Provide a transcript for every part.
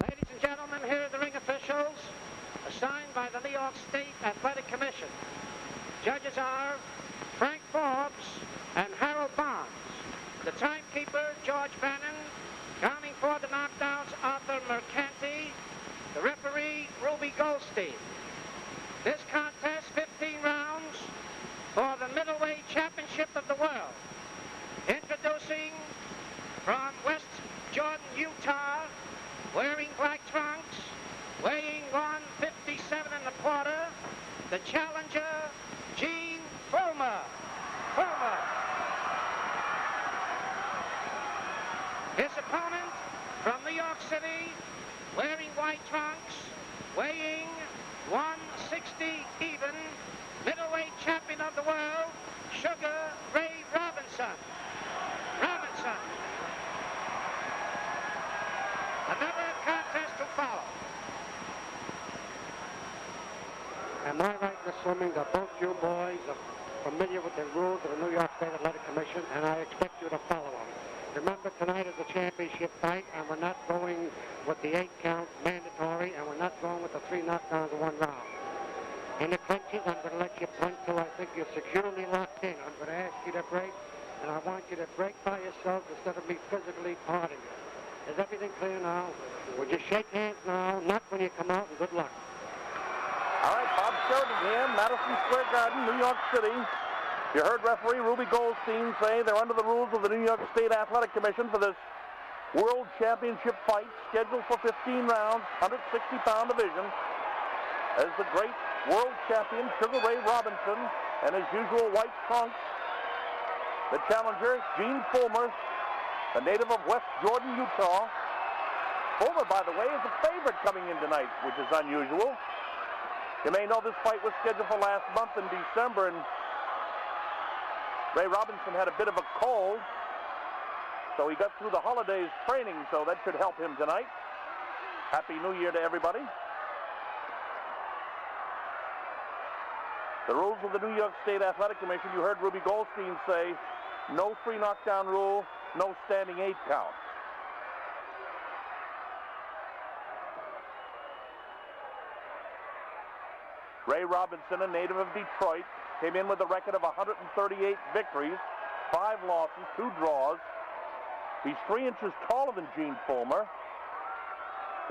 Ladies and gentlemen, here are the ring officials assigned by the New York State Athletic Commission. Judges are Frank Forbes and Harold Barnes. The timekeeper, George Bannon. Counting for the knockdowns, Arthur Mercanti. The referee, Ruby Goldstein. This contest, 15 rounds for the Middleweight Championship of the World. Introducing from West Jordan, Utah, wearing black trunks, weighing 157 1/4, the challenger, Gene Fullmer. His opponent from New York City, wearing white trunks, weighing 160 even, middleweight champion of the world, Sugar Ray Robinson. Another contest to follow. Am I right in assuming that both you boys are familiar with the rules of the New York State Athletic Commission, and I expect you to follow them? Remember, tonight is a championship fight, and we're not going with the 8 count mandatory, and we're not going with the 3 knockdowns in 1 round. In the clinches, I'm going to let you punt till I think you're securely locked in. I'm going to ask you to break, and I want you to break by yourselves instead of me physically parting you. Is everything clear now? We'll just shake hands now, not when you come out, and good luck. All right, Bob Sheridan here, Madison Square Garden, New York City. You heard referee Ruby Goldstein say they're under the rules of the New York State Athletic Commission for this World Championship fight, scheduled for 15 rounds, 160-pound division, as the great world champion, Sugar Ray Robinson, and his usual white trunks, the challenger, Gene Fullmer, a native of West Jordan, Utah. Fullmer, by the way, is a favorite coming in tonight, which is unusual. You may know this fight was scheduled for last month in December, and Ray Robinson had a bit of a cold, so he got through the holidays training, so that should help him tonight. Happy New Year to everybody. The rules of the New York State Athletic Commission, you heard Ruby Goldstein say, no 3 knockdown rule, no standing 8 count. Ray Robinson, a native of Detroit, came in with a record of 138 victories, 5 losses, 2 draws. He's 3 inches taller than Gene Fullmer.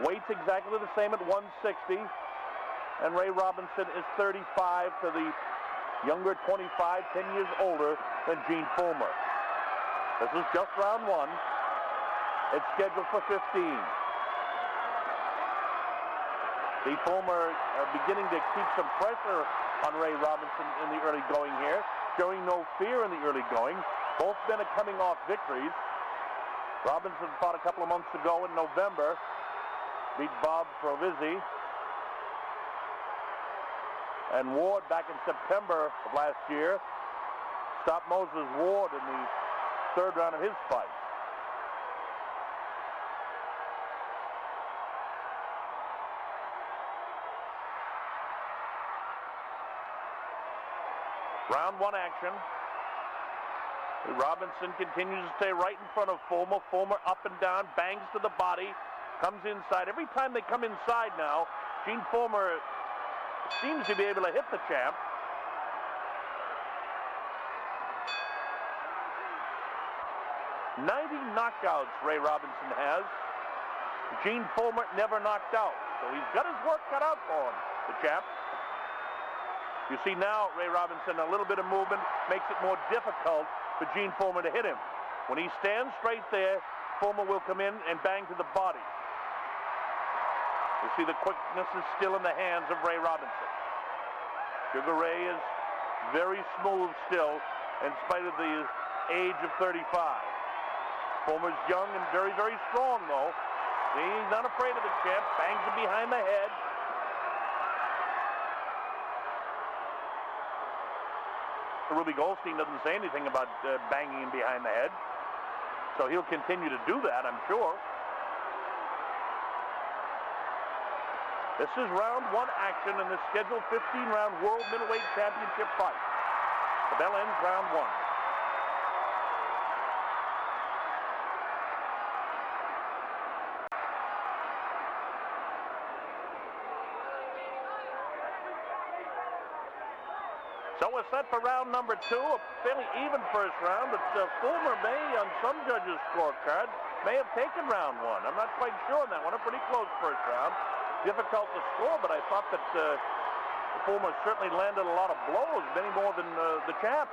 Weight's exactly the same at 160. And Ray Robinson is 35 to the younger 25, 10 years older than Gene Fullmer. This is just round 1. It's scheduled for 15. The Fullmer beginning to keep some pressure on Ray Robinson in the early going here, showing no fear in the early going. Both men are coming off victories. Robinson fought a couple of months ago in November, beat Bob Provizzi. And Ward back in September of last year stopped Moses Ward in the 3rd round of his fight. Round 1 action. Robinson continues to stay right in front of Fullmer. Fullmer up and down, bangs to the body, comes inside. Every time they come inside now, Gene Fullmer seems to be able to hit the champ. "90 knockouts Ray Robinson has. Gene Fullmer never knocked out. So he's got his work cut out for him, the champ. You see now Ray Robinson, a little bit of movement makes it more difficult for Gene Fullmer to hit him. When he stands straight there, Fullmer will come in and bang to the body. You see the quickness is still in the hands of Ray Robinson. Sugar Ray is very smooth still in spite of the age of 35. Fulmer's young and very, very strong though. He's not afraid of the champ, bangs him behind the head. Ruby Goldstein doesn't say anything about banging him behind the head. So he'll continue to do that, I'm sure. This is round 1 action in the scheduled 15-round World Middleweight Championship fight. The bell ends round 1. So we're set for round number 2, a fairly even first round, but Fullmer may, on some judges' scorecard, may have taken round 1. I'm not quite sure on that one. A pretty close first round. Difficult to score, but I thought that Fullmer certainly landed a lot of blows, many more than the champ.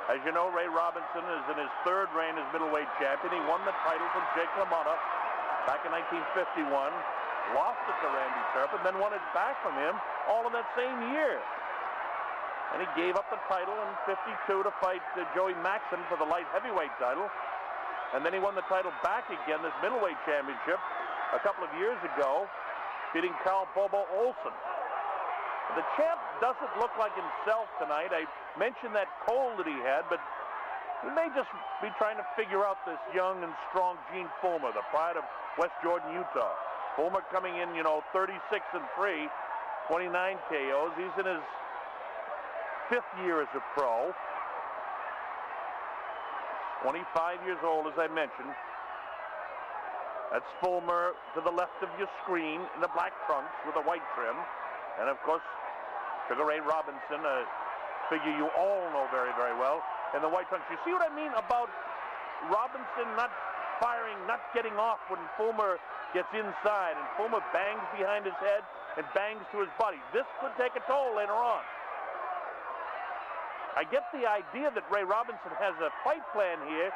As you know, Ray Robinson is in his 3rd reign as middleweight champion. He won the title from Jake LaMotta back in 1951, lost it to Randy Turpin, then won it back from him all in that same year. And he gave up the title in 52 to fight Joey Maxson for the light heavyweight title. And then he won the title back again, this middleweight championship, a couple of years ago, beating Carl Bobo Olsen. The champ doesn't look like himself tonight. I mentioned that cold that he had, but he may just be trying to figure out this young and strong Gene Fullmer, the pride of West Jordan, Utah. Fullmer coming in, 36-3, 29 KOs. He's in his 5th year as a pro. 25 years old, as I mentioned. That's Fullmer to the left of your screen in the black trunks with a white trim. And, of course, Sugar Ray Robinson, a figure you all know very, very well, in the white trunks. You see what I mean about Robinson not firing, not getting off when Fullmer gets inside, and Fullmer bangs behind his head and bangs to his body. This could take a toll later on. I get the idea that Ray Robinson has a fight plan here,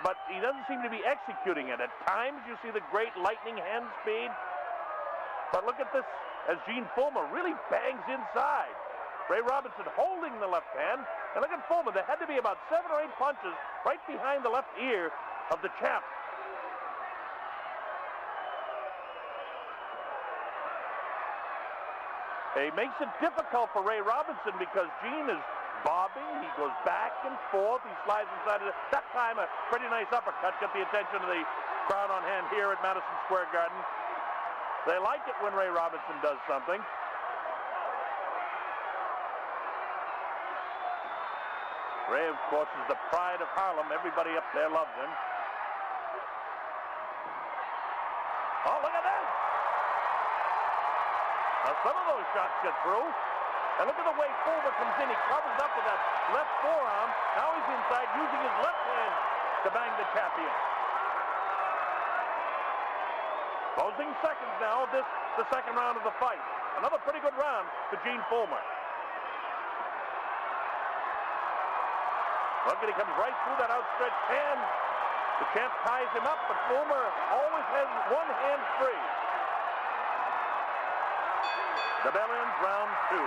but he doesn't seem to be executing it. At times, you see the great lightning hand speed, but look at this as Gene Fullmer really bangs inside. Ray Robinson holding the left hand, and look at Fullmer. There had to be about 7 or 8 punches right behind the left ear of the champ. It makes it difficult for Ray Robinson because Gene is bobbing. He goes back and forth. He slides inside of it. That time, a pretty nice uppercut got the attention of the crowd on hand here at Madison Square Garden. They like it when Ray Robinson does something. Ray, of course, is the pride of Harlem. Everybody up there loves him. Oh, look at this! Now, some of those shots get through. And look at the way Fullmer comes in. He covers up with that left forearm. Now he's inside using his left hand to bang the champion. Closing seconds now of the 2nd round of the fight. Another pretty good round for Gene Fullmer. Look at, he comes right through that outstretched hand. The champ ties him up, but Fullmer always has one hand free. The bell ends round 2.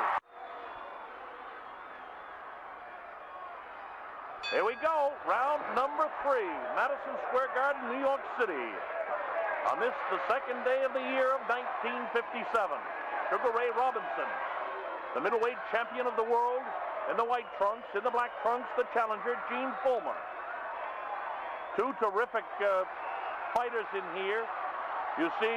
Here we go, round number 3, Madison Square Garden, New York City. On this, the 2nd day of the year of 1957, Sugar Ray Robinson, the middleweight champion of the world, in the white trunks, in the black trunks, the challenger, Gene Fullmer. 2 terrific fighters in here. You see,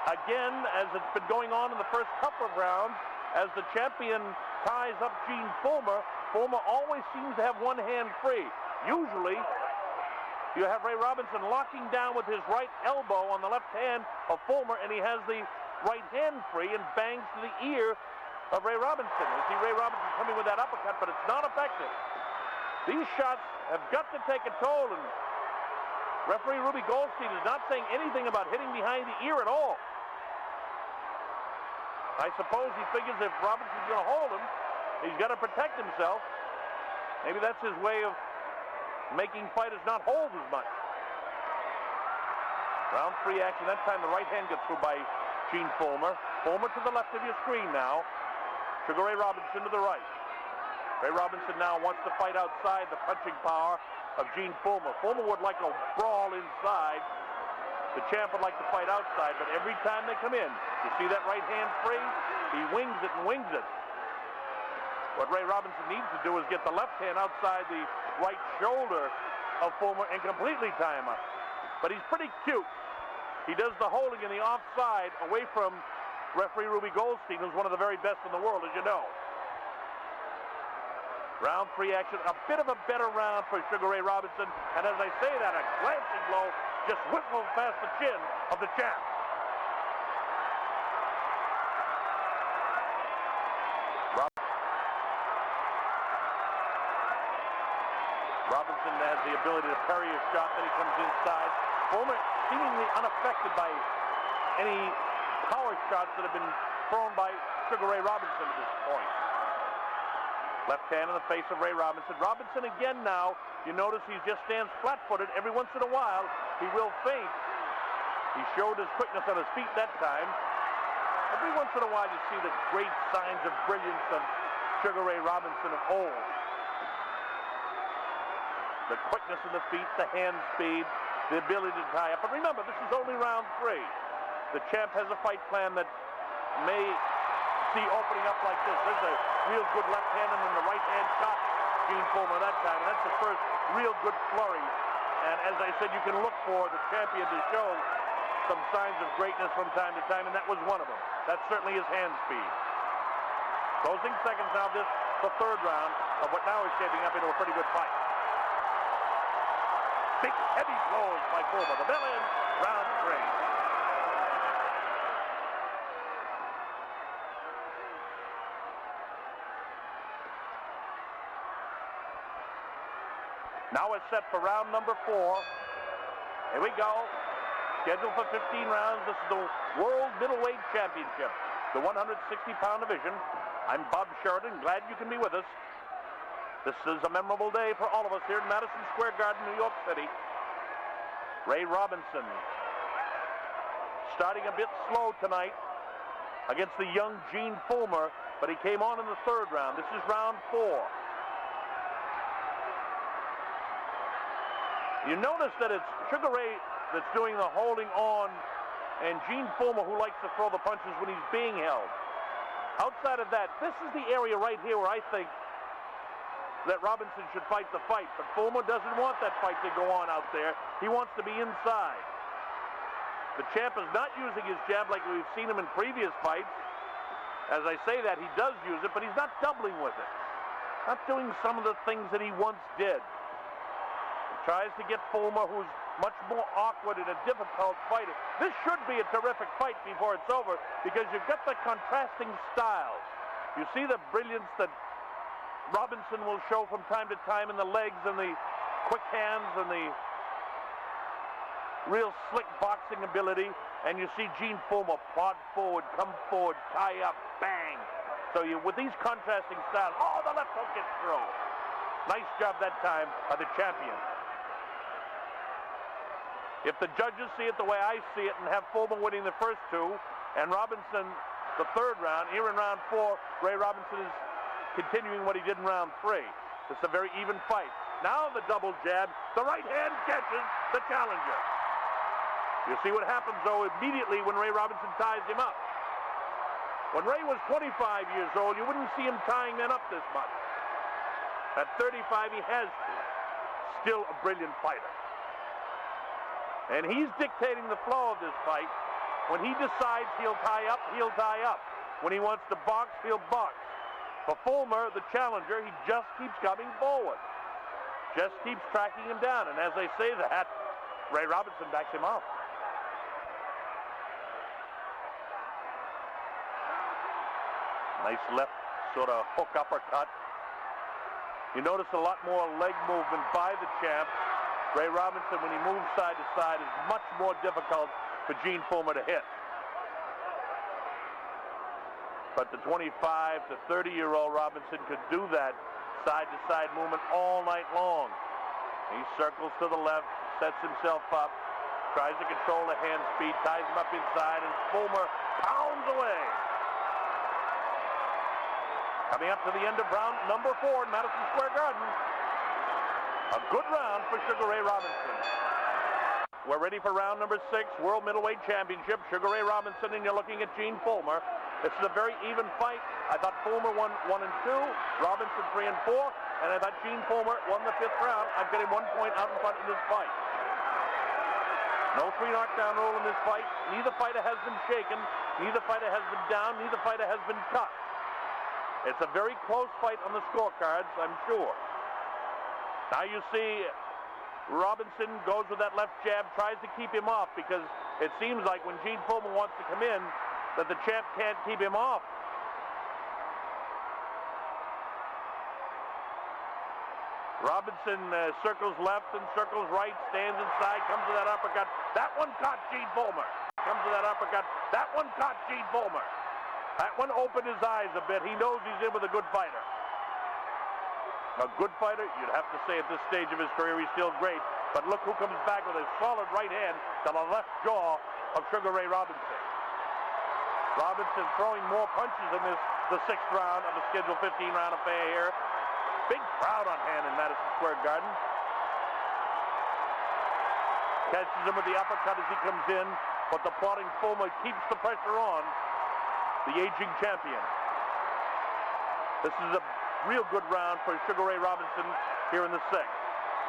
again, as it's been going on in the first couple of rounds, as the champion ties up Gene Fullmer, Fullmer always seems to have one hand free. Usually, you have Ray Robinson locking down with his right elbow on the left hand of Fullmer, and he has the right hand free and bangs to the ear of Ray Robinson. You see Ray Robinson coming with that uppercut, but it's not effective. These shots have got to take a toll, and referee Ruby Goldstein is not saying anything about hitting behind the ear at all. I suppose he figures if Robinson's going to hold him, he's got to protect himself. Maybe that's his way of making fighters not hold as much. Round 3 action. That time the right hand gets through by Gene Fullmer. Fullmer to the left of your screen now. Sugar Ray Robinson to the right. Ray Robinson now wants to fight outside the punching power of Gene Fullmer. Fullmer would like a brawl inside. The champ would like to fight outside, but every time they come in, you see that right hand free? He wings it and wings it. What Ray Robinson needs to do is get the left hand outside the right shoulder of Fullmer and completely tie him up. But he's pretty cute. He does the holding in the offside away from referee Ruby Goldstein, who's one of the very best in the world, as you know. Round 3 action, a bit of a better round for Sugar Ray Robinson. And as I say that, a glancing blow just whistles past the chin of the champ. Robinson has the ability to parry a shot, then he comes inside. Fullmer seemingly unaffected by any power shots that have been thrown by Sugar Ray Robinson at this point. Left hand in the face of Ray Robinson. Robinson again now, you notice he just stands flat-footed. Every once in a while, he will feint. He showed his quickness on his feet that time. Every once in a while, you see the great signs of brilliance of Sugar Ray Robinson of old. The quickness of the feet, the hand speed, the ability to tie up. But remember, this is only round 3. The champ has a fight plan that may see opening up like this. There's a real good left hand, and then the right hand caught Gene Fullmer that time. And that's the first real good flurry. And as I said, you can look for the champion to show some signs of greatness from time to time, and that was one of them. That's certainly his hand speed. Closing seconds now, this the third round of what now is shaping up into a pretty good fight. Big, heavy blows by Fullmer. The bell ends, round 3. Now it's set for round number 4. Here we go. Scheduled for 15 rounds. This is the World Middleweight Championship, the 160-pound division. I'm Bob Sheridan. Glad you can be with us. This is a memorable day for all of us here in Madison Square Garden, New York City. Ray Robinson starting a bit slow tonight against the young Gene Fullmer, but he came on in the 3rd round. This is round 4. You notice that it's Sugar Ray that's doing the holding on, and Gene Fullmer who likes to throw the punches when he's being held. Outside of that, this is the area right here where I think that Robinson should fight the fight, but Fullmer doesn't want that fight to go on out there. He wants to be inside. The champ is not using his jab like we've seen him in previous fights. As I say that, he does use it, but he's not doubling with it. Not doing some of the things that he once did. Tries to get Fullmer, who's much more awkward and a difficult fighter. This should be a terrific fight before it's over because you've got the contrasting styles. You see the brilliance that Robinson will show from time to time in the legs and the quick hands and the real slick boxing ability. And you see Gene Fullmer plod forward, come forward, tie up, bang. So with these contrasting styles, oh, the left hook gets through. Nice job that time by the champion. If the judges see it the way I see it and have Fullmer winning the first 2 and Robinson the 3rd round, here in round 4, Ray Robinson is continuing what he did in round 3. It's a very even fight. Now the double jab, the right hand catches the challenger. You see what happens, though, immediately when Ray Robinson ties him up. When Ray was 25 years old, you wouldn't see him tying men up this much. At 35, he has to. Still a brilliant fighter. And he's dictating the flow of this fight. When he decides he'll tie up, he'll tie up. When he wants to box, he'll box. For Fullmer, the challenger, he just keeps coming forward. Just keeps tracking him down. And as they say that, Ray Robinson backs him up. Nice left sort of hook uppercut. You notice a lot more leg movement by the champ. Ray Robinson, when he moves side to side, is much more difficult for Gene Fullmer to hit. But the 25 to 30-year-old Robinson could do that side-to-side movement all night long. He circles to the left, sets himself up, tries to control the hand speed, ties him up inside, and Fullmer pounds away. Coming up to the end of round number 4 in Madison Square Garden. A good round for Sugar Ray Robinson. We're ready for round number 6, World Middleweight Championship. Sugar Ray Robinson, and you're looking at Gene Fullmer. This is a very even fight. I thought Fullmer won 1 and 2, Robinson 3 and 4, and I thought Gene Fullmer won the 5th round. I'm getting 1 point out in front in this fight. No 3 knockdown rule in this fight. Neither fighter has been shaken. Neither fighter has been down. Neither fighter has been cut. It's a very close fight on the scorecards, I'm sure. Now you see Robinson goes with that left jab, tries to keep him off because it seems like when Gene Fullmer wants to come in that the champ can't keep him off. Robinson circles left and circles right, stands inside, comes to that uppercut. That one caught Gene Fullmer. Comes to that uppercut. That one caught Gene Fullmer. That one opened his eyes a bit. He knows he's in with a good fighter. A good fighter, you'd have to say at this stage of his career, he's still great. But look who comes back with a solid right hand to the left jaw of Sugar Ray Robinson. Robinson throwing more punches in the 6th round of a scheduled 15-round affair here. Big crowd on hand in Madison Square Garden. Catches him with the uppercut as he comes in, but the plotting Fullmer keeps the pressure on the aging champion. This is a real good round for Sugar Ray Robinson here in the 6th.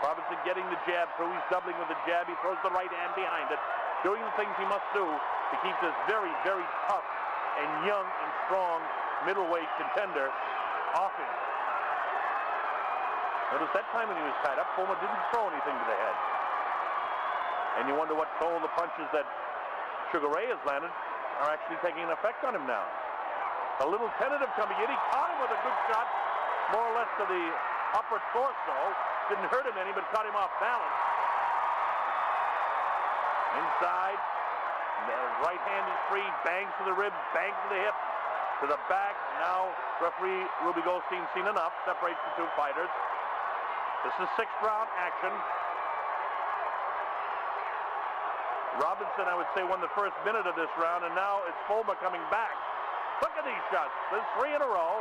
Robinson getting the jab through. He's doubling with the jab. He throws the right hand behind it, doing the things he must do to keep this very, very tough and young and strong middleweight contender off him. Notice that time when he was tied up, Fullmer didn't throw anything to the head. And you wonder what toll the punches that Sugar Ray has landed are actually taking an effect on him now. A little tentative coming in. He caught him with a good shot, more or less to the upper torso. Didn't hurt him any, but caught him off balance. Inside. The right hand is free. Bangs to the rib, bangs to the hip, to the back. Now referee Ruby Goldstein's seen enough. Separates the two fighters. This is 6th round action. Robinson, I would say, won the first minute of this round, and now it's Fullmer coming back. Look at these shots. There's 3 in a row.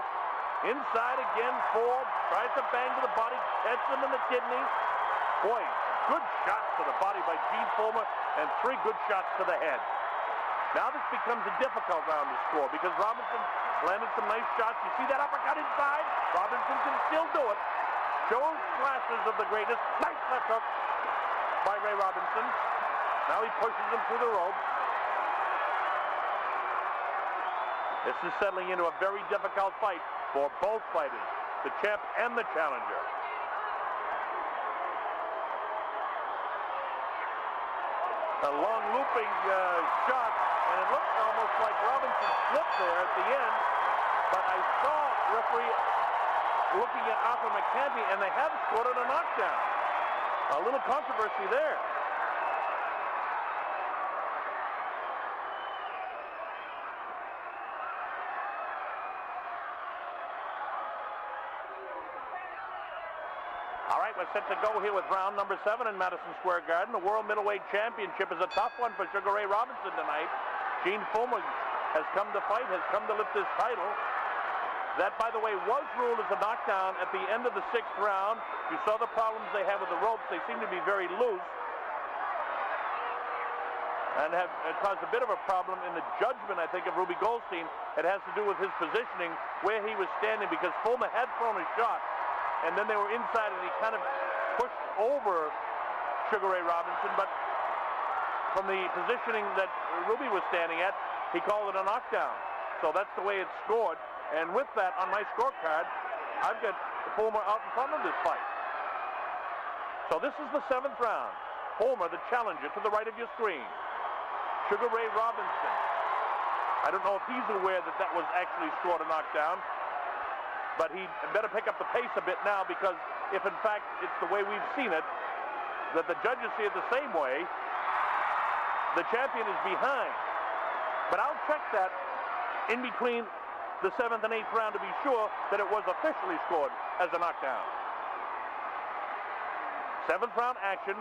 Inside again, Forbes tries to bang to the body, hits him in the kidney. Boy, good shots to the body by Gene Fullmer, and 3 good shots to the head. Now this becomes a difficult round to score because Robinson landed some nice shots. You see that uppercut inside? Robinson can still do it. Shows flashes of the greatness. Nice left hook by Ray Robinson. Now he pushes him through the ropes. This is settling into a very difficult fight for both fighters, the champ and the challenger. A long looping shot, and it looked almost like Robinson slipped there at the end, but I saw referee looking at Arthur McCanty, and they have scored a knockdown. A little controversy there. All right, we're set to go here with round number 7 in Madison Square Garden. The World Middleweight Championship is a tough one for Sugar Ray Robinson tonight. Gene Fullmer has come to fight, has come to lift this title. That, by the way, was ruled as a knockdown at the end of the 6th round. You saw the problems they had with the ropes. They seem to be very loose and have caused a bit of a problem in the judgment, I think, of Ruby Goldstein. It has to do with his positioning, where he was standing, because Fullmer had thrown a shot, and then they were inside, and he kind of pushed over Sugar Ray Robinson, but from the positioning that Ruby was standing at, he called it a knockdown. So that's the way it's scored. And with that, on my scorecard, I've got Fullmer out in front of this fight. So this is the 7th round. Fullmer, the challenger, to the right of your screen. Sugar Ray Robinson. I don't know if he's aware that that was actually scored a knockdown, but he better pick up the pace a bit now, because if in fact it's the way we've seen it, that the judges see it the same way, the champion is behind. But I'll check that in between the 7th and 8th round to be sure that it was officially scored as a knockdown. 7th round action.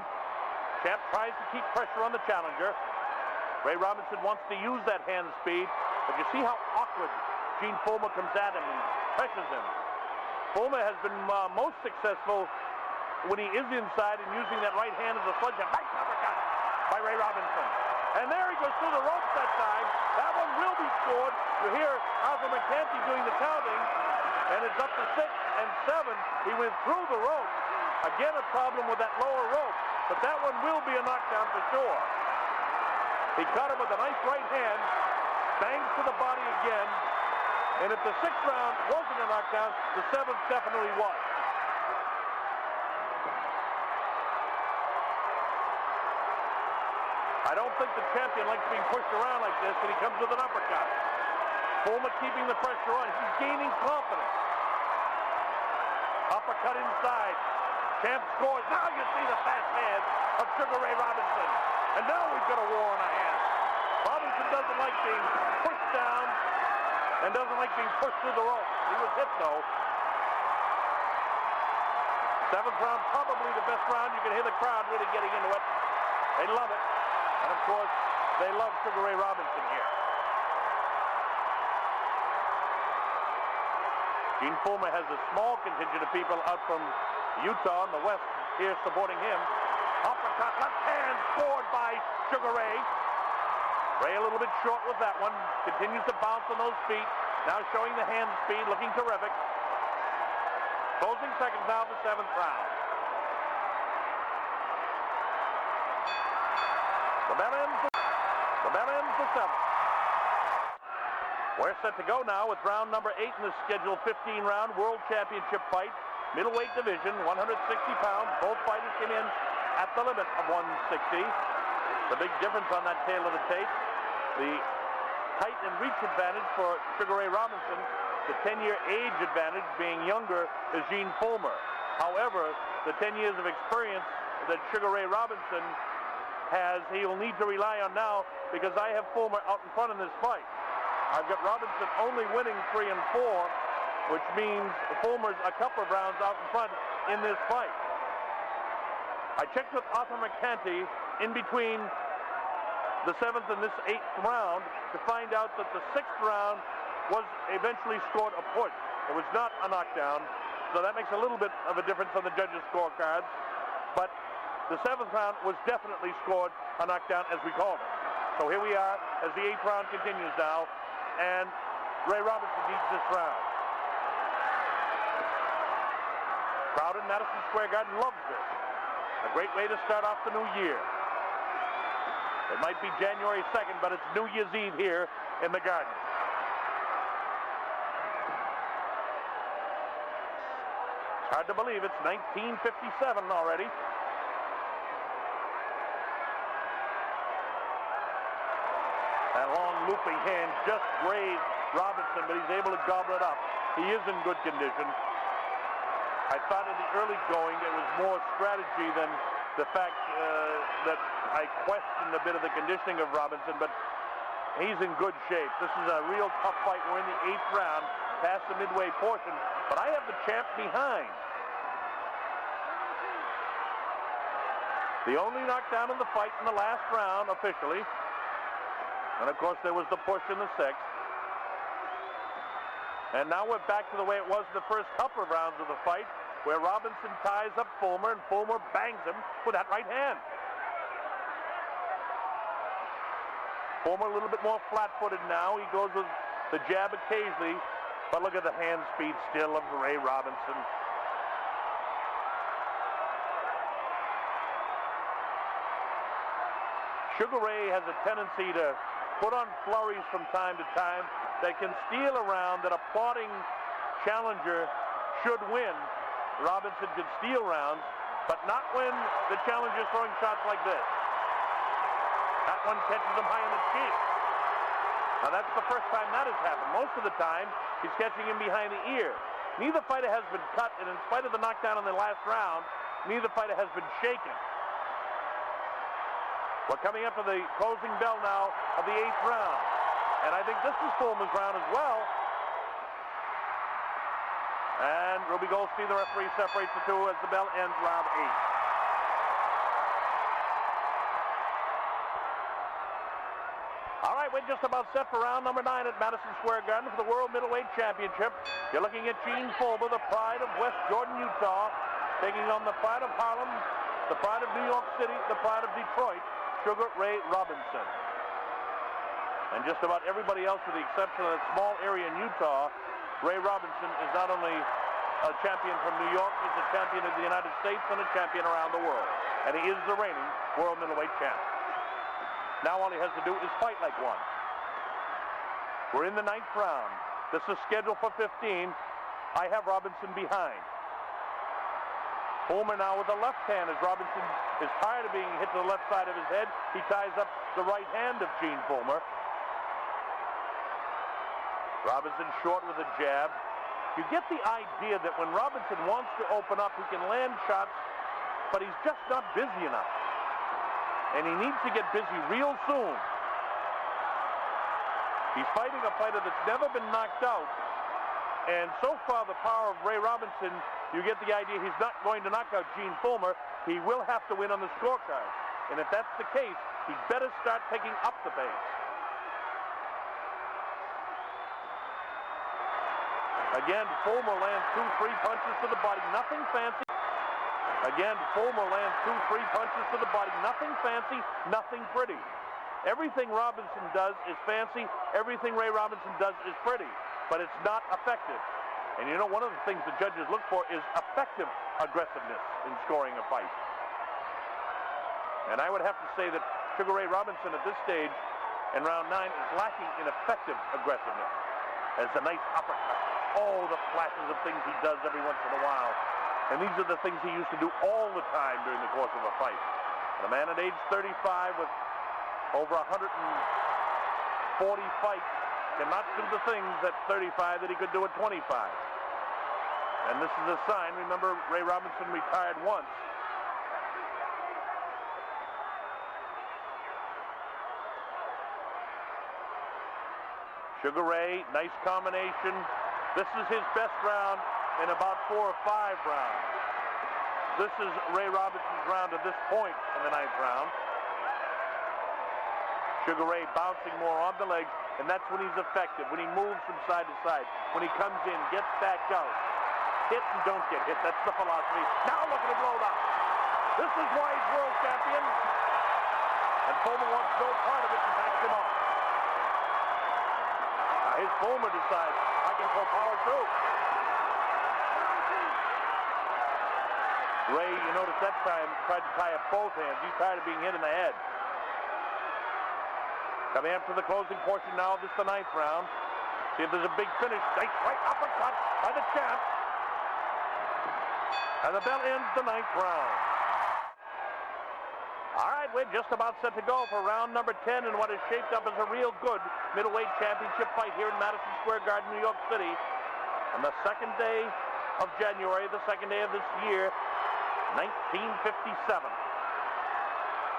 Champ tries to keep pressure on the challenger. Ray Robinson wants to use that hand speed, but you see how awkward Gene Fullmer comes at him and pressures him. Fullmer has been most successful when he is inside and using that right hand as a sledgehammer. Nice uppercut by Ray Robinson. And there he goes through the ropes that time. That one will be scored. You hear Arthur McCanty doing the counting, and it's up to 6 and 7. He went through the ropes. Again, a problem with that lower rope, but that one will be a knockdown for sure. He caught him with a nice right hand, bangs to the body again, and if the 6th round wasn't a knockdown, the 7th definitely was. I don't think the champion likes being pushed around like this, and he comes with an uppercut. Fullmer keeping the pressure on. He's gaining confidence. Uppercut inside. champ scores. Now you see the fast hands of Sugar Ray Robinson. And now we've got a war on our hands. Robinson doesn't like being pushed down and doesn't like being pushed through the ropes. He was hit, though. Seventh round, probably the best round. You can hear the crowd really getting into it. They love it. And, of course, they love Sugar Ray Robinson here. Gene Fullmer has a small contingent of people out from Utah in the west here supporting him. Uppercut, left hand, scored by Sugar Ray. Ray a little bit short with that one. Continues to bounce on those feet. Now showing the hand speed, looking terrific. Closing seconds now of the seventh round. The bell ends the seventh. We're set to go now with round number 8 in the scheduled 15-round World Championship fight. Middleweight division, 160 pounds. Both fighters came in at the limit of 160. The big difference on that tail of the tape, the height and reach advantage for Sugar Ray Robinson, the 10-year age advantage being younger is Gene Fullmer. However, the 10 years of experience that Sugar Ray Robinson has, he will need to rely on now because I have Fullmer out in front in this fight. I've got Robinson only winning 3 and 4, which means Fullmer's a couple of rounds out in front in this fight. I checked with Arthur McCanty in between the 7th and this 8th round to find out that the 6th round was eventually scored a push. It was not a knockdown, so that makes a little bit of a difference on the judges' scorecards. But the 7th round was definitely scored a knockdown, as we called it. So here we are as the 8th round continues now, and Ray Robinson needs this round. Crowd in Madison Square Garden loves this. A great way to start off the new year. It might be January 2nd, but it's New Year's Eve here in the Garden. It's hard to believe it's 1957 already. That long looping hand just grazed Robinson, but he's able to gobble it up. He is in good condition. I thought in the early going it was more strategy than the fact that I questioned a bit of the conditioning of Robinson, but he's in good shape. This is a real tough fight. We're in the 8th round, past the midway portion, but I have the champ behind. The only knockdown in the fight in the last round, officially. And, of course, there was the push in the 6th. And now we're back to the way it was the first couple of rounds of the fight, where Robinson ties up Fullmer, and Fullmer bangs him with that right hand. Fullmer a little bit more flat-footed now. He goes with the jab occasionally, but look at the hand speed still of Ray Robinson. Sugar Ray has a tendency to put on flurries from time to time that can steal a round that a plodding challenger should win. Robinson can steal rounds, but not when the challenger's throwing shots like this. That one catches him high in the cheek. Now that's the first time that has happened. Most of the time, he's catching him behind the ear. Neither fighter has been cut, and in spite of the knockdown in the last round, neither fighter has been shaken. We're coming up to the closing bell now of the 8th round. And I think this is Fullmer's round as well. And Ruby Goldstein, the referee, separates the two as the bell ends round 8. All right, we're just about set for round number 9 at Madison Square Garden for the World Middleweight Championship. You're looking at Gene Fullmer, the pride of West Jordan, Utah, taking on the pride of Harlem, the pride of New York City, the pride of Detroit, Sugar Ray Robinson. And just about everybody else, with the exception of that small area in Utah, Ray Robinson is not only a champion from New York, he's a champion of the United States and a champion around the world. And he is the reigning world middleweight champ. Now all he has to do is fight like one. We're in the 9th round. This is scheduled for 15. I have Robinson behind. Fullmer now with the left hand as Robinson is tired of being hit to the left side of his head. He ties up the right hand of Gene Fullmer. Robinson short with a jab. You get the idea that when Robinson wants to open up, he can land shots but he's just not busy enough. And he needs to get busy real soon. He's fighting a fighter that's never been knocked out. And so far, the power of Ray Robinson, you get the idea he's not going to knock out Gene Fullmer. He will have to win on the scorecard. And if that's the case, he better start picking up the pace. Again, Fullmer lands 2-3 punches to the body. Nothing fancy. Again, Fullmer lands 2-3 punches to the body. Nothing fancy, nothing pretty. Everything Robinson does is fancy. Everything Ray Robinson does is pretty. But it's not effective. And you know, one of the things the judges look for is effective aggressiveness in scoring a fight. And I would have to say that Sugar Ray Robinson at this stage in round 9 is lacking in effective aggressiveness. As a nice uppercut. Oh, the flashes of things he does every once in a while. And these are the things he used to do all the time during the course of a fight. And a man at age 35 with over 140 fights cannot do the things at 35 that he could do at 25. And this is a sign. Remember, Ray Robinson retired once. Sugar Ray, nice combination. This is his best round in about 4 or 5 rounds. This is Ray Robinson's round at this point in the 9th round. Sugar Ray bouncing more on the legs, and that's when he's effective, when he moves from side to side, when he comes in, gets back out. Hit and don't get hit. That's the philosophy. Now look at him load up. This is why he's world champion. And Fullmer wants no part of it and backs him up. Now his Fullmer decides, I can throw power too. Ray, you notice that time, tried to tie up both hands. He's tired of being hit in the head. Coming up to the closing portion now. This is the 9th round. See if there's a big finish. Nice right uppercut by the champ. And the bell ends the 9th round. All right, we're just about set to go for round number 10 in what is shaped up as a real good middleweight championship fight here in Madison Square Garden, New York City. On the 2nd day of January, the 2nd day of this year, 1957.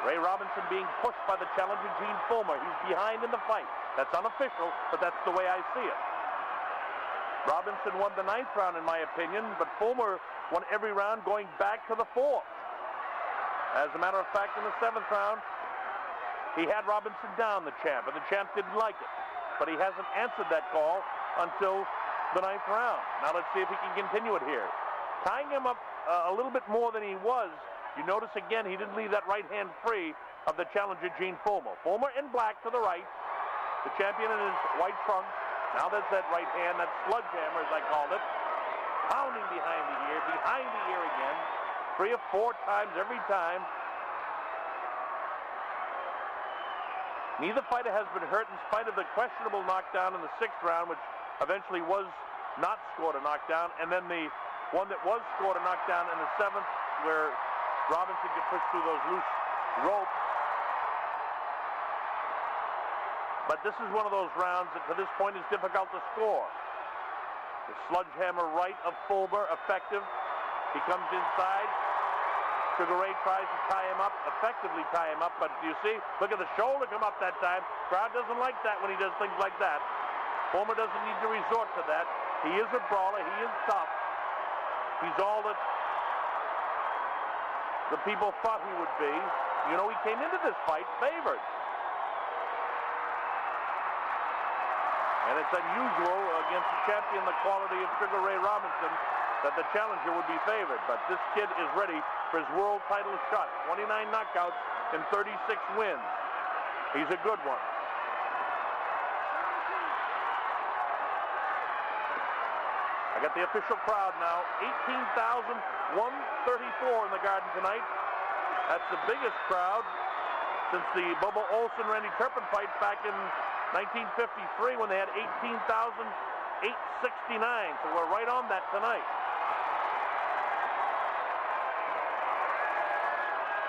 Ray Robinson being pushed by the challenger Gene Fullmer. He's behind in the fight. That's unofficial, but that's the way I see it. Robinson won the 9th round, in my opinion, but Fullmer won every round going back to the 4th. As a matter of fact, in the 7th round, he had Robinson down, the champ, and the champ didn't like it. But he hasn't answered that call until the 9th round. Now let's see if he can continue it here. Tying him up a little bit more than he was. You notice again, he didn't leave that right hand free of the challenger, Gene Fullmer. Fullmer in black to the right. The champion in his white trunks. Now there's that right hand, that sledgehammer, as I called it. Pounding behind the ear again. 3 or 4 times every time. Neither fighter has been hurt in spite of the questionable knockdown in the 6th round, which eventually was not scored a knockdown. And then the one that was scored a knockdown in the 7th, where Robinson could push through those loose ropes. But this is one of those rounds that to this point is difficult to score. The sledgehammer right of Fullmer, effective. He comes inside. Sugar Ray tries to tie him up, effectively tie him up, but you see, look at the shoulder come up that time. Crowd doesn't like that when he does things like that. Fullmer doesn't need to resort to that. He is a brawler. He is tough. He's all that the people thought he would be. You know, he came into this fight favored. And it's unusual against a champion the quality of Sugar Ray Robinson that the challenger would be favored. But this kid is ready for his world title shot. 29 knockouts and 36 wins. He's a good one. I got the official crowd now. 18,134 in the Garden tonight. That's the biggest crowd since the Bobo Olson-Randy Turpin fight back in 1953 when they had 18,869. So we're right on that tonight.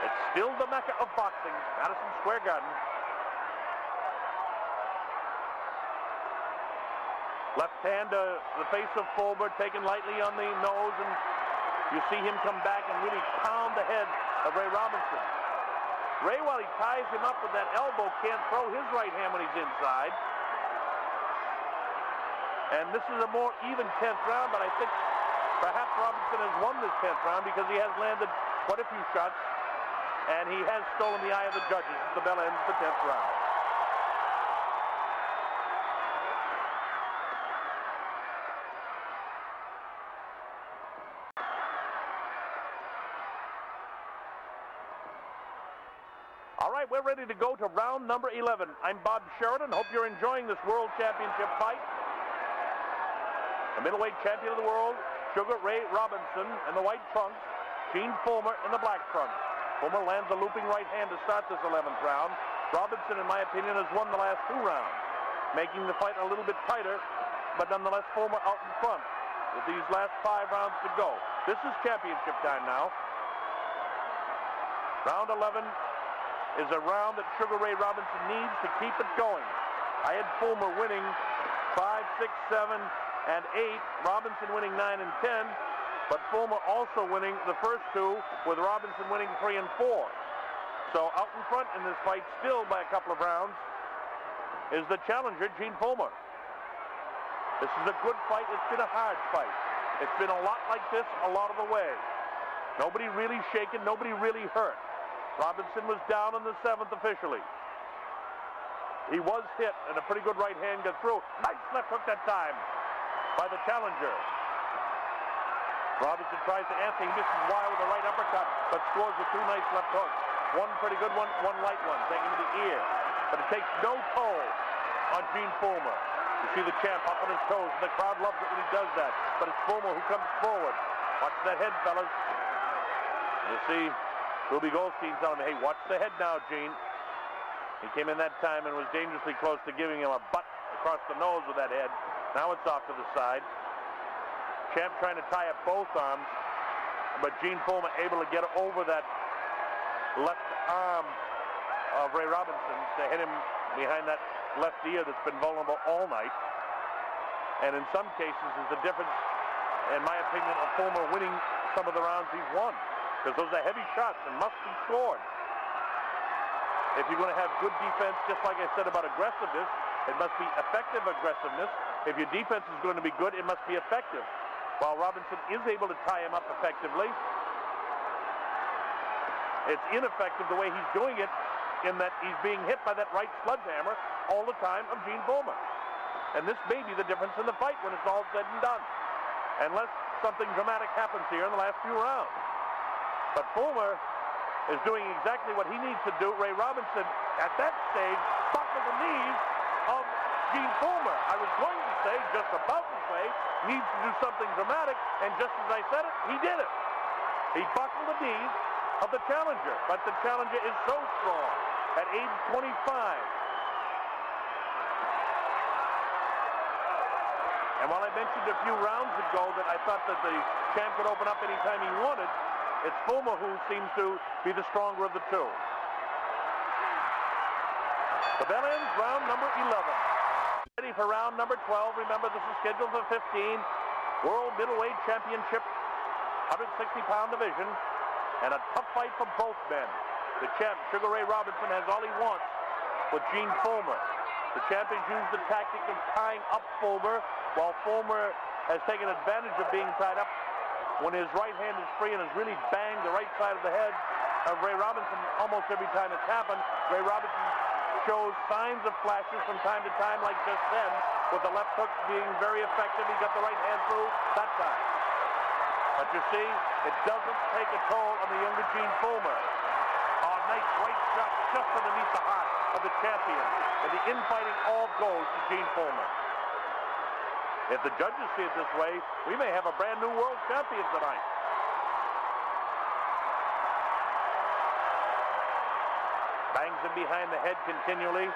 It's still the mecca of boxing, Madison Square Garden. Left hand to the face of Fullmer, taken lightly on the nose, and you see him come back and really pound the head of Ray Robinson. Ray, while he ties him up with that elbow, can't throw his right hand when he's inside. And this is a more even 10th round, but I think perhaps Robinson has won this 10th round because he has landed quite a few shots, and he has stolen the eye of the judges as the bell ends the 10th round. All right, we're ready to go to round number 11. I'm Bob Sheridan. Hope you're enjoying this World Championship fight. The middleweight champion of the world, Sugar Ray Robinson in the white trunks, Gene Fullmer in the black trunks. Fullmer lands a looping right hand to start this 11th round. Robinson, in my opinion, has won the last 2 rounds, making the fight a little bit tighter, but nonetheless Fullmer out in front with these last 5 rounds to go. This is championship time now. Round 11 is a round that Sugar Ray Robinson needs to keep it going. I had Fullmer winning 5, 6, 7, and 8. Robinson winning 9 and 10, but Fullmer also winning the first 2, with Robinson winning 3 and 4. So out in front in this fight, still by a couple of rounds, is the challenger, Gene Fullmer. This is a good fight. It's been a hard fight. It's been a lot like this a lot of the way. Nobody really shaken, nobody really hurt. Robinson was down in the 7th officially. He was hit, and a pretty good right hand got through. Nice left hook that time by the challenger. Robinson tries to answer. He misses wide with a right uppercut, but scores with 2 nice left hooks. One pretty good one, one light one, taking to the ear. But it takes no toll on Gene Fullmer. You see the champ up on his toes, and the crowd loves it when he does that. But it's Fullmer who comes forward. Watch that head, fellas. You see Ruby Goldstein telling him, hey, watch the head now, Gene. He came in that time and was dangerously close to giving him a butt across the nose with that head. Now it's off to the side. Champ trying to tie up both arms, but Gene Fullmer able to get over that left arm of Ray Robinson to hit him behind that left ear that's been vulnerable all night. And in some cases is the difference, in my opinion, of Fullmer winning some of the rounds he's won, because those are heavy shots and must be scored. If you're going to have good defense, just like I said about aggressiveness, it must be effective aggressiveness. If your defense is going to be good, it must be effective. While Robinson is able to tie him up effectively, it's ineffective the way he's doing it, in that he's being hit by that right sledgehammer all the time of Gene Fullmer. And this may be the difference in the fight when it's all said and done, unless something dramatic happens here in the last few rounds. But Fullmer is doing exactly what he needs to do. Ray Robinson, at that stage, buckled the knees of Gene Fullmer. I was going to say, just about to say, needs to do something dramatic, and just as I said it, he did it. He buckled the knees of the challenger, but the challenger is so strong at age 25. And while I mentioned a few rounds ago that I thought that the champ could open up anytime he wanted, it's Fullmer who seems to be the stronger of the two. The bell ends round number 11. Ready for round number 12. Remember, this is scheduled for 15. World Middleweight Championship, 160-pound division, and a tough fight for both men. The champ, Sugar Ray Robinson, has all he wants with Gene Fullmer. The champ has used the tactic of tying up Fullmer, while Fullmer has taken advantage of being tied up when his right hand is free and has really banged the right side of the head of Ray Robinson almost every time it's happened. Ray Robinson shows signs of flashes from time to time, like just then, with the left hook being very effective. He got the right hand through that time. But you see, it doesn't take a toll on the younger Gene Fullmer. Oh, nice right shot just underneath the heart of the champion. And the infighting all goes to Gene Fullmer. If the judges see it this way, we may have a brand new world champion tonight. Bangs him behind the head continually.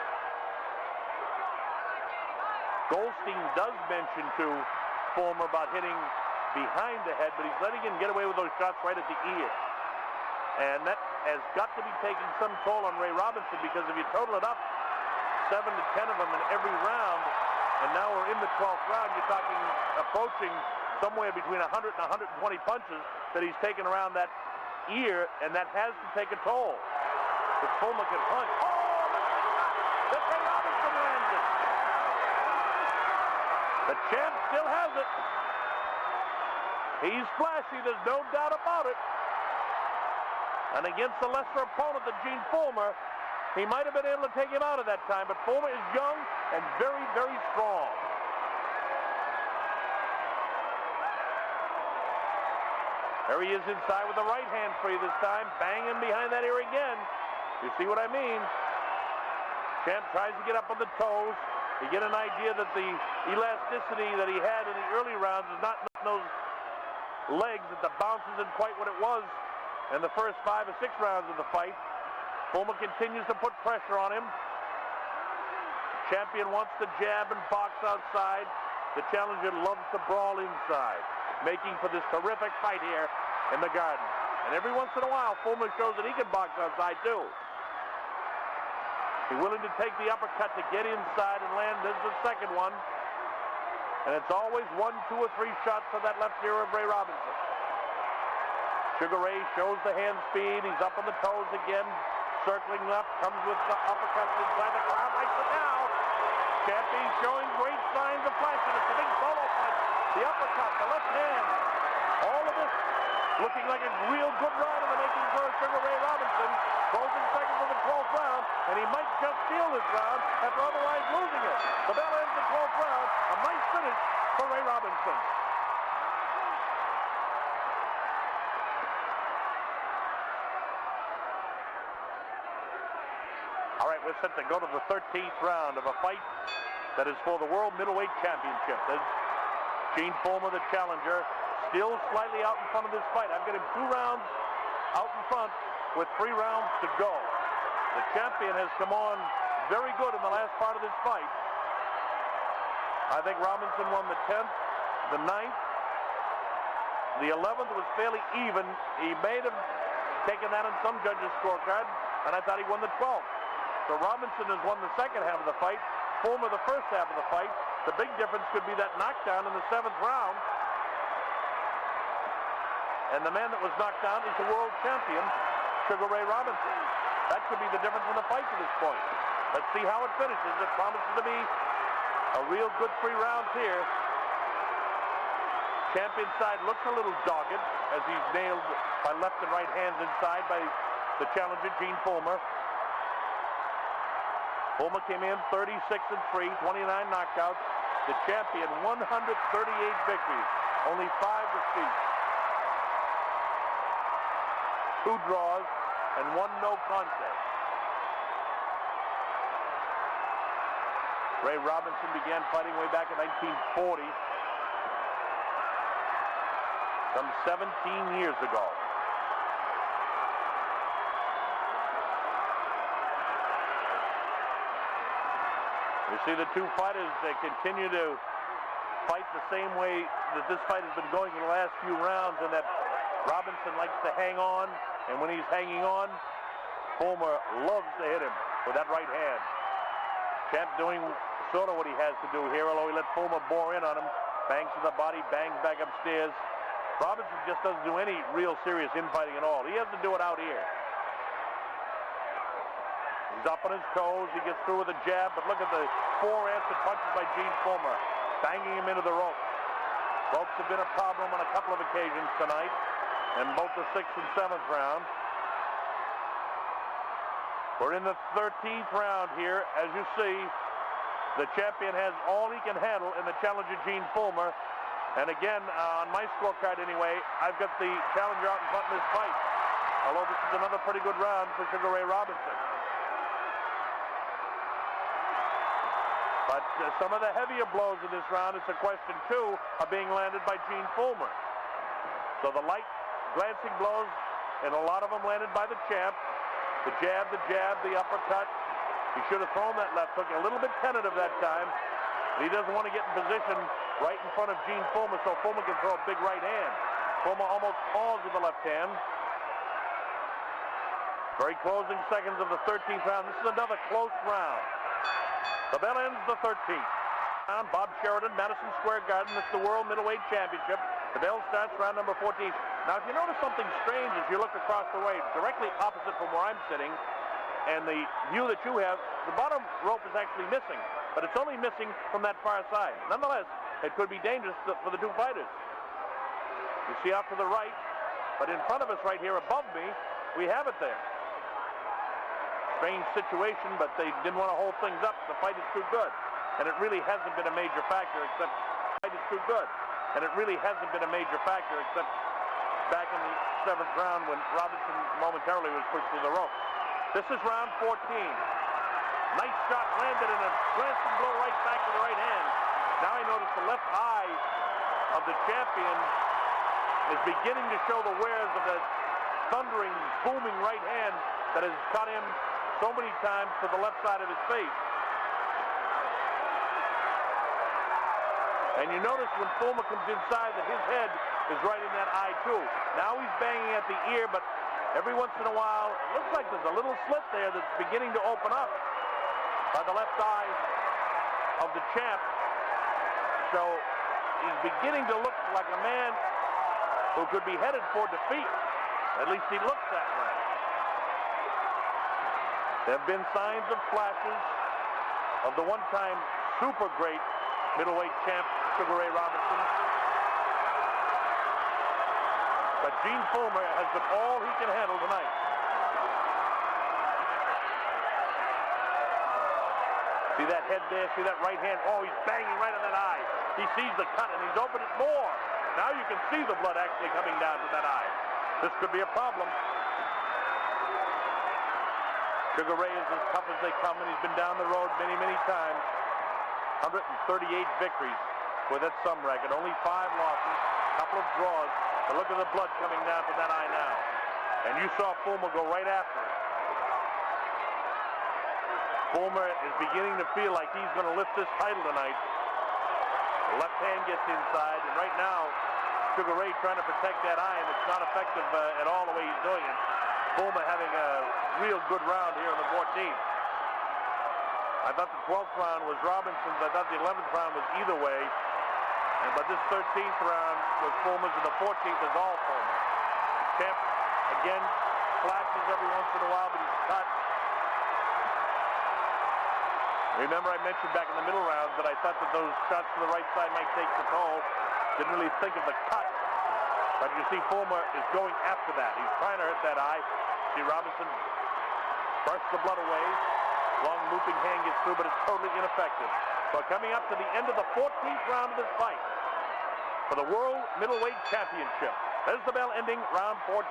Goldstein does mention to Fullmer about hitting behind the head, but he's letting him get away with those shots right at the ear. And that has got to be taking some toll on Ray Robinson, because if you total it up, 7 to 10 of them in every round, and now we're in the 12th round, you're talking approaching somewhere between 100 and 120 punches that he's taken around that ear, and that has to take a toll. If Fullmer can punch. Oh, the Ray Robinson lands it. The champ still has it. He's flashy, there's no doubt about it. And against the lesser opponent than Gene Fullmer, he might have been able to take him out at that time, but Fullmer is young and very, very strong. There he is inside with the right hand free this time, banging behind that ear again. You see what I mean? Champ tries to get up on the toes. You get an idea that the elasticity that he had in the early rounds is not in those legs, that the bounce isn't quite what it was in the first 5 or 6 rounds of the fight. Fullmer continues to put pressure on him. Champion wants to jab and box outside. The challenger loves to brawl inside, making for this terrific fight here in the Garden. And every once in a while, Fullmer shows that he can box outside too. He's willing to take the uppercut to get inside and land. This is the second one. And it's always 1, 2, or 3 shots to that left ear of Ray Robinson. Sugar Ray shows the hand speed. He's up on the toes again. Circling left, comes with the uppercuts inside. The crowd likes it now. Champion showing great signs of flashiness. The big solo punch, the uppercut, the left hand. All of this looking like a real good round in the making for Sugar Ray Robinson. Closing seconds of the 12th round, and he might just steal this round after otherwise losing it. The bell ends the 12th round. A nice finish for Ray Robinson. All right, we're set to go to the 13th round of a fight that is for the World Middleweight Championship. There's Gene Fullmer, the challenger, still slightly out in front of this fight. I've got him 2 rounds out in front with 3 rounds to go. The champion has come on very good in the last part of this fight. I think Robinson won the 10th, the 9th. The 11th was fairly even. He may have taken that on some judges' scorecard, and I thought he won the 12th. So Robinson has won the second half of the fight, Fullmer the first half of the fight. The big difference could be that knockdown in the 7th round. And the man that was knocked down is the world champion, Sugar Ray Robinson. That could be the difference in the fight to this point. Let's see how it finishes. It promises to be a real good 3 rounds here. Champion side looks a little dogged as he's nailed by left and right hands inside by the challenger, Gene Fullmer. Fullmer came in 36-3, 29 knockouts. The champion, 138 victories, only 5 defeats. 2 draws and 1 no contest. Ray Robinson began fighting way back in 1940, some 17 years ago. You see the 2 fighters, they continue to fight the same way that this fight has been going in the last few rounds, and that Robinson likes to hang on. And when he's hanging on, Fullmer loves to hit him with that right hand. Champ doing sort of what he has to do here, although he let Fullmer bore in on him. Bangs to the body, bangs back upstairs. Robinson just doesn't do any real serious infighting at all. He has to do it out here. He's up on his toes. He gets through with a jab, but look at the 4 answered punches by Gene Fullmer, banging him into the ropes. Ropes have been a problem on a couple of occasions tonight, in both the 6th and 7th round. We're in the 13th round here. As you see, the champion has all he can handle in the challenger, Gene Fullmer. And again, on my scorecard anyway, I've got the challenger out in front of this fight. Although this is another pretty good round for Sugar Ray Robinson. But some of the heavier blows in this round, it's a question too, are being landed by Gene Fullmer. So the light glancing blows, and a lot of them landed by the champ. The jab, the uppercut. He should have thrown that left hook. A little bit tentative that time. But he doesn't want to get in position right in front of Gene Fullmer so Fullmer can throw a big right hand. Fullmer almost paused with the left hand. Very closing seconds of the 13th round. This is another close round. The bell ends the 13th round. Bob Sheridan, Madison Square Garden. It's the World Middleweight Championship. The bell starts round number 14. Now, if you notice something strange as you look across the way, directly opposite from where I'm sitting, and the view that you have, the bottom rope is actually missing, but it's only missing from that far side. Nonetheless, it could be dangerous for the two fighters. You see off to the right, but in front of us right here above me, we have it there. Strange situation, but they didn't want to hold things up. The fight is too good. And it really hasn't been a major factor except the fight is too good. And it really hasn't been a major factor except back in the 7th round when Robinson momentarily was pushed through the rope. This is round 14. Nice shot landed in a glancing blow right back to the right hand. Now I notice the left eye of the champion is beginning to show the wares of the thundering, booming right hand that has caught him so many times to the left side of his face. And you notice when Fullmer comes inside that his head is right in that eye too. Now he's banging at the ear, but every once in a while, it looks like there's a little slit there that's beginning to open up by the left eye of the champ. So he's beginning to look like a man who could be headed for defeat. At least he looks that way. There have been signs of flashes of the one-time super great middleweight champ, Sugar Ray Robinson. But Gene Fullmer has been all he can handle tonight. See that head there? See that right hand? Oh, he's banging right on that eye. He sees the cut and he's opened it more. Now you can see the blood actually coming down from that eye. This could be a problem. Sugar Ray is as tough as they come, and he's been down the road many, many times. 138 victories with that sum record. Only 5 losses, a couple of draws. But look at the blood coming down from that eye now. And you saw Fullmer go right after it. Fullmer is beginning to feel like he's going to lift this title tonight. The left hand gets inside, and right now, Sugar Ray trying to protect that eye, and it's not effective at all the way he's doing it. Fullmer having a real good round here in the 14th. I thought the 12th round was Robinson's. I thought the 11th round was either way. But this 13th round was Fullmer's, and the 14th is all Fullmer. Champ, again, flashes every once in a while, but he's cut. Remember I mentioned back in the middle rounds that I thought that those shots to the right side might take the toll. Didn't really think of the cut. But you see Fullmer is going after that. He's trying to hurt that eye. See Robinson burst the blood away. Long looping hand gets through, but it's totally ineffective. So coming up to the end of the 14th round of this fight for the World Middleweight Championship. There's the bell ending round 14.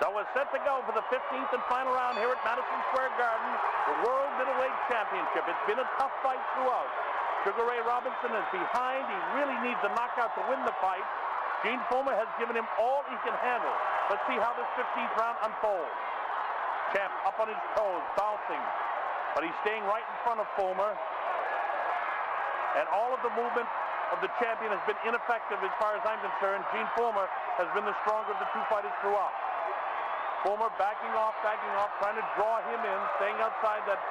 So we're set to go for the 15th and final round here at Madison Square Garden, the World Middleweight Championship. It's been a tough fight throughout. Sugar Ray Robinson is behind. He really needs a knockout to win the fight. Gene Fullmer has given him all he can handle. Let's see how this 15th round unfolds. Champ up on his toes, bouncing, but he's staying right in front of Fullmer. And all of the movement of the champion has been ineffective as far as I'm concerned. Gene Fullmer has been the stronger of the two fighters throughout. Fullmer backing off, trying to draw him in, staying outside that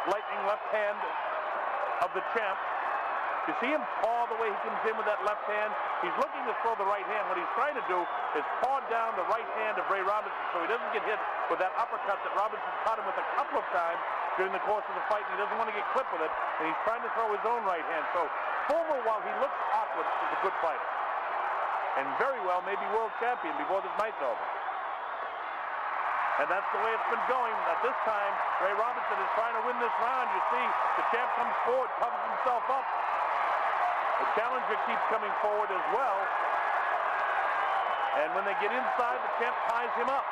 lightning left hand of the champ. You see him paw the way he comes in with that left hand. He's looking to throw the right hand. What he's trying to do is paw down the right hand of Ray Robinson so he doesn't get hit with that uppercut that Robinson caught him with a couple of times during the course of the fight. And he doesn't want to get clipped with it, and he's trying to throw his own right hand. So Fullmer, while he looks awkward, is a good fighter. And very well may be world champion before this night's over. And that's the way it's been going. At this time, Ray Robinson is trying to win this round. You see, the champ comes forward, covers himself up. The challenger keeps coming forward as well. And when they get inside, the champ ties him up.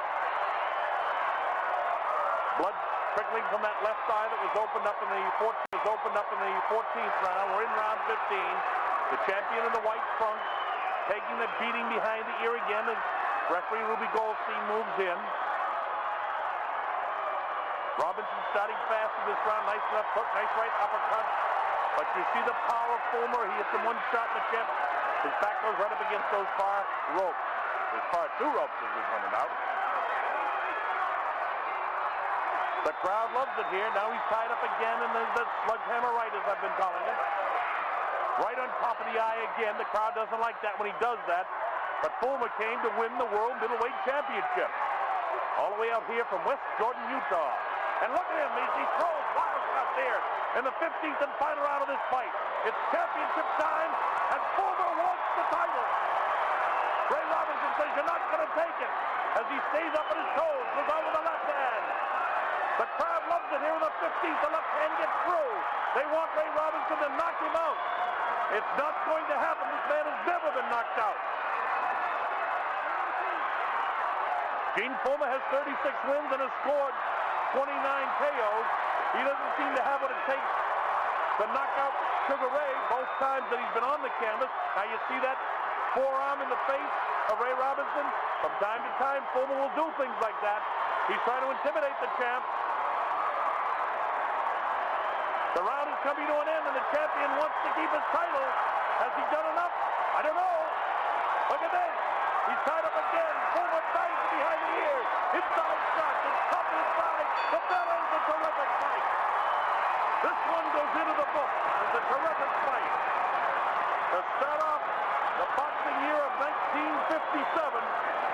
Blood trickling from that left eye that was opened up in the 14th round. We're in round 15. The champion in the white trunks taking the beating behind the ear again as referee Ruby Goldstein moves in. Robinson starting fast in this round. Nice left hook, nice right uppercut. But you see the power of Fullmer. He hits him one shot, and the champ His back goes right up against those far ropes. There's far two ropes, as we pointed out. The crowd loves it here. Now he's tied up again, and there's the sledgehammer right, as I've been calling it. Right on top of the eye again. The crowd doesn't like that when he does that. But Fullmer came to win the World Middleweight Championship. All the way out here from West Jordan, Utah. And look at him. He throws wild shot there in the 15th and final round of this fight. It's championship time, and Fullmer wants the title. Ray Robinson says, you're not going to take it, as he stays up on his toes, goes out with the left hand. The crowd loves it here in the 15th. The left hand gets through. They want Ray Robinson to knock him out. It's not going to happen. This man has never been knocked out. Gene Fullmer has 36 wins and has scored 29 KOs. He doesn't seem to have what it takes to knock out Sugar Ray both times that he's been on the canvas. Now you see that forearm in the face of Ray Robinson. From time to time, Fullmer will do things like that. He's trying to intimidate the champ. The round is coming to an end, and the champion wants to keep his title. Has he done enough? I don't know. Look at this. He's tied up again. Fullmer bangs it behind the ears. Inside shots. It's tough inside. The bell ends a terrific fight. This one goes into the book as a terrific fight. To start off the boxing year of 1957,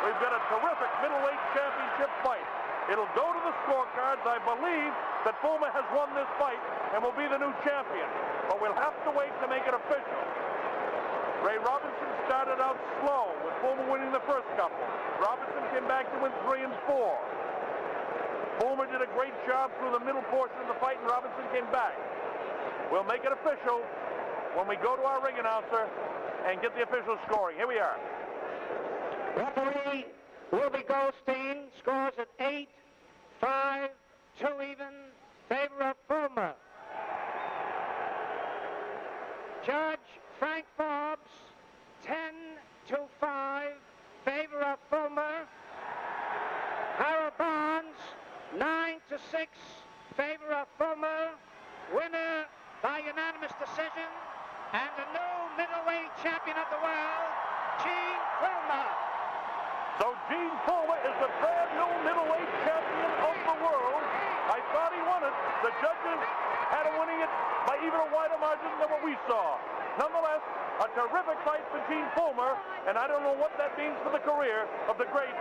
we've got a terrific middleweight championship fight. It'll go to the scorecards. I believe that Fullmer has won this fight and will be the new champion. But we'll have to wait to make it official. Ray Robinson started out slow, with Fullmer winning the first couple. Robinson came back to win 3 and 4. Fullmer did a great job through the middle portion of the fight, and Robinson came back. We'll make it official when we go to our ring announcer and get the official scoring. Here we are. Referee Ruby Goldstein scores at 8-5, 2 even, favor of Fullmer. Judge Frank Forbes, 10-5, favor of Fullmer. Harold Barnes, 9-6, favor of Fullmer. Winner by unanimous decision, and the new middleweight champion of the world, Gene Fullmer. So Gene Fullmer is the brand new middleweight champion of the world. I thought he won it. The judges had him winning it by even a wider margin than what we saw. Nonetheless, a terrific fight for Gene Fullmer, and I don't know what that means for the career of the great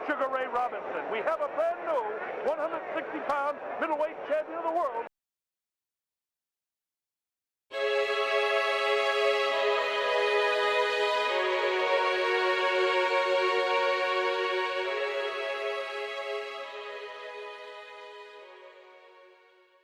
Sugar Ray Robinson. We have a brand new 160-pound middleweight champion of the world